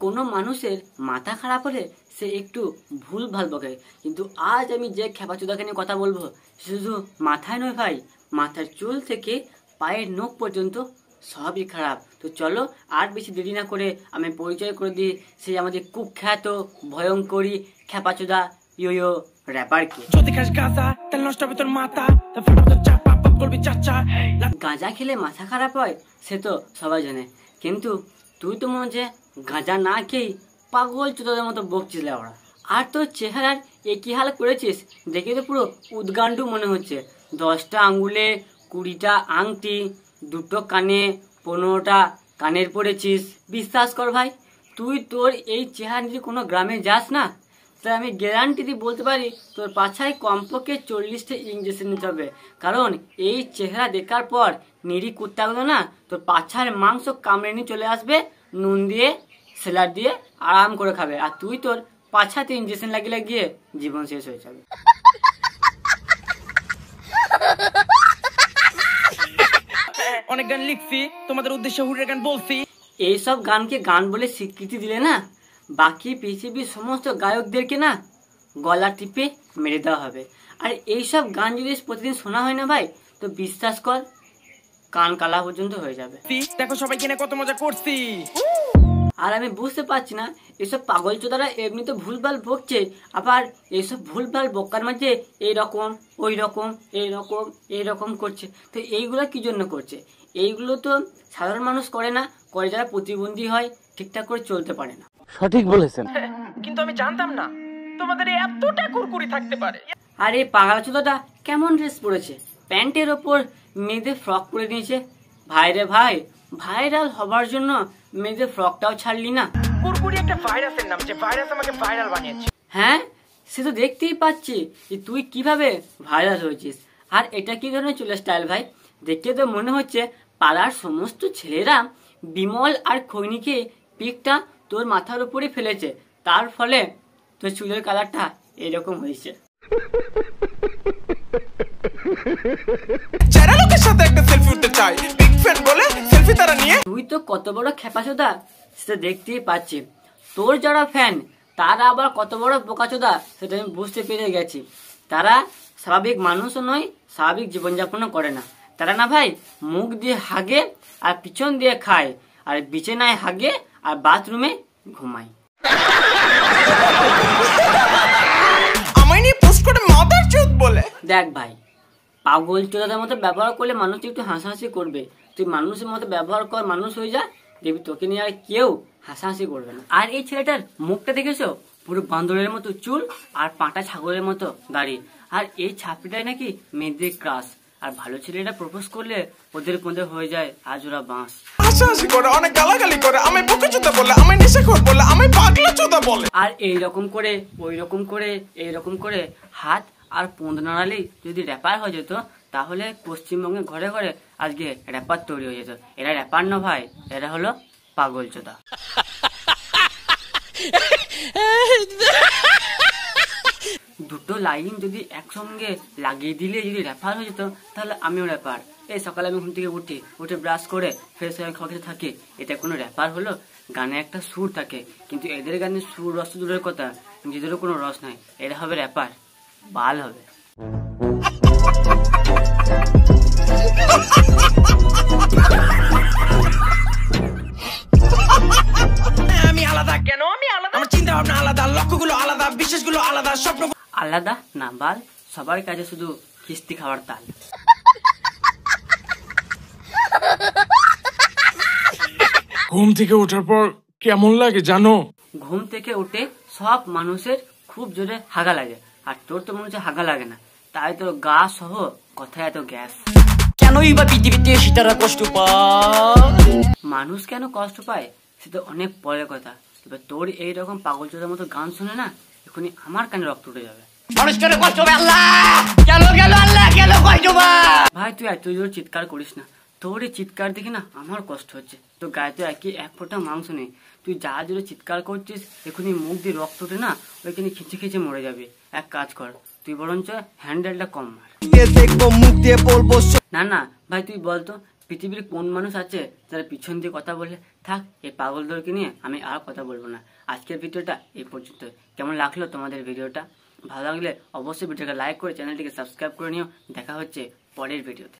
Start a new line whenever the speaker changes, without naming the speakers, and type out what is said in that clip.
কোনো মানুষের মাথা খারাপ হলে সে একটু ভুল ভাল বকে, কিন্তু আজ আমি যে খেপাচোদাকে নিয়ে কথা বলবো শুধু মাথায় নয় ভাই, মাথার চুল থেকে পায়ের নখ পর্যন্ত সবই খারাপ। তো চলো আর বেশি দেরি না করে আমি পরিচয় করে দিই সেই আমাদের কুখ্যাত ভয়ঙ্করী খেপাচোদা ইয়ো র্যাপারকে। গাঁজা খেলে মাথা খারাপ হয় সে তো সবাই জানে, কিন্তু তুই তো মনে হচ্ছে গাঁজা না খেয়েই পাগল চোদাদের মতো বকছিস ওরা। আর তোর চেহারার একই হাল করেছিস, দেখে তো পুরো উদ্গান্ডু মনে হচ্ছে। 10টা আঙ্গুলে 20টা আংটি, 2টো কানে 15টা কানের পরেছিস। বিশ্বাস কর ভাই, তুই তোর এই চেহারা যদি কোনো গ্রামে যাস না, তাহলে আমি গ্যারান্টি দিয়ে বলতে পারি তোর পাছায় কমপক্ষে 40টা ইঞ্জেকশন নিতে হবে। কারণ এই চেহারা দেখার পর নিরি কুত্তাগুলো না তোর পাছার মাংস কামড়ে নিয়ে চলে আসবে, নুন দিয়ে স্যালাড দিয়ে আরাম করে খাবে, আর তুই তোর পাছাতে ইঞ্জেকশন লাগিয়ে জীবন শেষ হয়ে যাবে।
অনেক গান লিখছি, তোমাদের উদ্দেশ্যে হুরের গান বলছি।
এইসব গানকে গান বলে স্বীকৃতি দিলে না বাকি পৃথিবীর সমস্ত গায়কদেরকে না গলা টিপে মেরে দেওয়া হবে। আর এইসব গান যদি প্রতিদিন শোনা হয় না ভাই, তো বিশ্বাস কর কান কালা পর্যন্ত হয়ে যাবে।
দেখো সবাই কিনে কত মজা করছি।
আর আমি বুঝতে পারছি না এসব পাগল চোদারা এমনিতে ভুলভাল বকছে, আবার এইসব ভুলভাল বকার মাঝে এইরকম ওই রকম এইরকম করছে। তো এইগুলো কি জন্য করছে? এইগুলো তো সাধারণ মানুষ করে না, করে যারা প্রতিবন্ধী হয়, ঠিকঠাক করে চলতে পারে না।
সঠিক বলেছেন।
কিন্তু আমি জানতাম না তোমাদের এতটা কুরকুরি থাকতে পারে।
আর এই পাগল চোদাটা কেমন ড্রেস পরেছে, প্যান্টের ওপর মেয়েদের ফ্রক পরে নিয়েছে। ভাই রে ভাই, ভাইরাল হবার জন্য মেয়েদের ফ্রকটাও ছাড়লি না।
কুরকুরি একটা ভাইরাসের নাম, যে ভাইরাস আমাকে ভাইরাল বানিয়েছে।
হ্যাঁ, সে তো দেখতেই পাচ্ছি যে তুই কিভাবে ভাইরাল হয়েছিস। আর এটা কি ধরনের চুলের স্টাইল ভাই? দেখে তো মনে হচ্ছে পাড়ার সমস্ত ছেলেরা বিমল আর খৈনিকে পিকটা তোর মাথার উপরে ফেলেছে, তার ফলে তোর চুলের কালারটা এরকম হয়েছে।
যারা লোকের সাথে একটা সেলফি উঠতে চায়, বিগ ফ্যান বলে সেলফি তারা নিয়ে।
তুই তো কত বড় খেপাচোদা সেটা দেখতেই পাচ্ছি, তোর যারা ফ্যান তারা আবার কত বড় বোকাচোদা সেটা আমি বুঝতে পেরে গেছি। তারা স্বাভাবিক মানুষও নয়, স্বাভাবিক জীবনযাপনও করে না। তারা না ভাই মুখ দিয়ে হাগে আর পিছন দিয়ে খায়, আর বিছানায় হাগে আর বাথরুমে ঘুমায়।
আমায় নিয়ে পোস্ট করে মাদার চোদ বলে।
দেখ ভাই, পাগল চোদাদের মতো ব্যবহার করলে মানুষ একটু হাসাহাসি করবে। তুই মানুষের মতো ব্যবহার কর, মানুষ হয়ে যা, দেখবি তোকে নিয়ে আর কেউ হাসাহাসি করবে না। আর এই ছেলেটার মুখটা দেখেছো, পুরো বান্দরের মতো চুল আর পাটা ছাগলের মতো দাড়ি। আর এই ছাপড়িটাই নাকি মেয়েদের ক্রাশ, আর ভালো ছেলেটা প্রপোজ করলে ওদের মধ্যে হয়ে যায় আজোরা বাঁশ।
হাসাহাসি করে, অনেক গালাগালি করে, আমি বোকাচোদা বলে, আমি নেশাখোর বলে, আমি পাগলাচোদা বলে।
আর এইরকম করে ওইরকম করে এইরকম করে হাত আর পোঁদ নাড়ালেই যদি র্যাপার হয়ে যেত, তাহলে পশ্চিমবঙ্গে ঘরে ঘরে আজকে র্যাপার তৈরি হয়ে যেত। এরা র্যাপার না ভাই, এরা হলো পাগল চোদা। দুটো লাইন যদি একসঙ্গে লাগিয়ে দিলে যদি র্যাপার হয়ে যেত, তাহলে আমিও র্যাপার। এই সকালে আমি ঘুম থেকে উঠে ব্রাশ করে ফ্রেশ হয়ে খাওয়া থাকে, এটা কোনো র্যাপার হলো? গানে একটা সুর থাকে, কিন্তু এদের গানে সুর রস দূরের কথা, নিজেদেরও কোনো রস নাই। এরা হবে র্যাপার, বাল হবে।
আমি আলাদা কেন? আমি আলাদা, আমার চিন্তা ভাবনা আলাদা, লক্ষ্যগুলো আলাদা, বিশ্বাসগুলো আলাদা, স্বপ্ন
আলাদা না বাল, সবার কাছে শুধু কিস্তি খাওয়ার তাল।
ঘুম থেকে ওঠার পর কেমন লাগে জানো?
ঘুম থেকে উঠে সব মানুষের খুব জোরে হাগা লাগে, আর তোর তো মনে হচ্ছে হাগা লাগে না, তাই তোর গা সহ কথায় এত গ্যাস।
কেনই বা পৃথিবীতে সীতারা কষ্ট পায়?
মানুষ কেন কষ্ট পায় সেটা অনেক পরের কথা, তবে তোর এইরকম পাগল চোদার মতো গান শুনে না এখনই আমার কানে রক্ত উঠে যাবে। ভাই তুই এত জোর চিৎকার করিস না, তোর এই চিৎকার দেখে না আমার কষ্ট হচ্ছে। তোর গায়ে তো এক ফোঁটা মাংস নেই, তুই যা জোরে চিৎকার করছিস এখনই মুখ দিয়ে রক্ত উঠে না ওইখানে খিচে খিচে মরে যাবে। এক কাজ কর, তুই বরঞ্চ হ্যান্ডেলটা কম মার। না না ভাই তুই বলতো পৃথিবীর কোন মানুষ আছে যারা পিছন দিয়ে কথা বলে থাক, এই পাগলদেরকে নিয়ে আমি আর কথা বলবো না। আজকের ভিডিওটা এই পর্যন্ত। কেমন লাগলো তোমাদের ভিডিওটা? ভালো লাগলে অবশ্যই ভিডিওটা লাইক করে চ্যানেলটিকে সাবস্ক্রাইব করে নিও। দেখা হচ্ছে পরের ভিডিওতে।